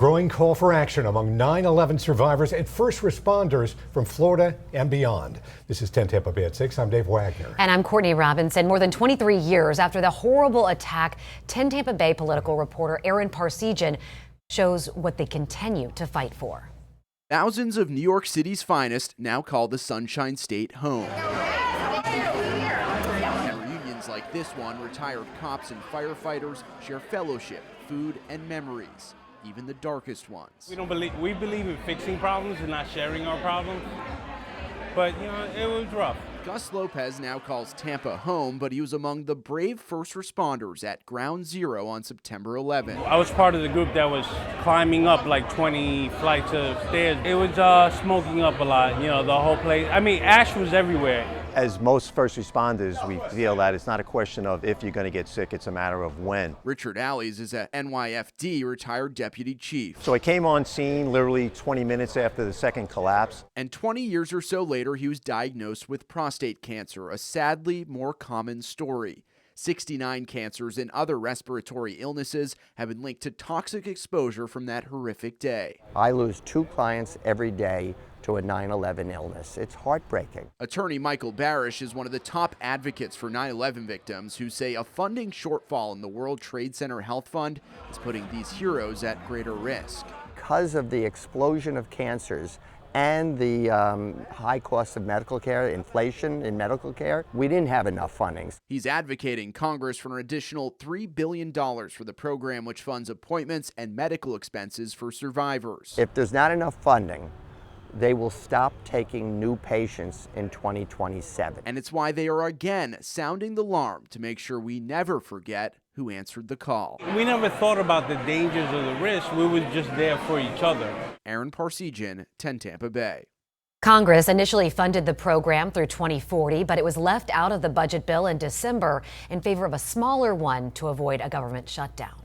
Growing call for action among 9/11 survivors and first responders from Florida and beyond. This is 10 Tampa Bay at 6. I'm Dave Wagner. And I'm Courtney Robinson. More than 23 years after the horrible attack, 10 Tampa Bay political reporter Aaron Parsegian shows what they continue to fight for. Thousands of New York City's finest now call the Sunshine State home. And reunions like this one, retired cops and firefighters share fellowship, food, and memories. Even the darkest ones. We believe in fixing problems and not sharing our problems. But, it was rough. Gus Lopez now calls Tampa home, but he was among the brave first responders at Ground Zero on September 11th. I was part of the group that was climbing up like 20 flights of stairs. It was smoking up a lot, the whole place. Ash was everywhere. As most first responders, we feel that it's not a question of if you're going to get sick, it's a matter of when. Richard Allies is a NYFD retired deputy chief. So I came on scene literally 20 minutes after the second collapse. And 20 years or so later, he was diagnosed with prostate cancer, a sadly more common story. 69 cancers and other respiratory illnesses have been linked to toxic exposure from that horrific day. I lose 2 clients every day to a 9/11 illness. It's heartbreaking. Attorney Michael Barish is one of the top advocates for 9/11 victims who say a funding shortfall in the World Trade Center Health Fund is putting these heroes at greater risk. Because of the explosion of cancers and the high cost of medical care, inflation in medical care, we didn't have enough funding. He's advocating Congress for an additional $3 billion for the program, which funds appointments and medical expenses for survivors. If there's not enough funding, they will stop taking new patients in 2027. And it's why they are again sounding the alarm to make sure we never forget who answered the call. We never thought about the dangers or the risks. We were just there for each other. Aaron Parsegian, 10 Tampa Bay. Congress initially funded the program through 2040, but it was left out of the budget bill in December in favor of a smaller one to avoid a government shutdown.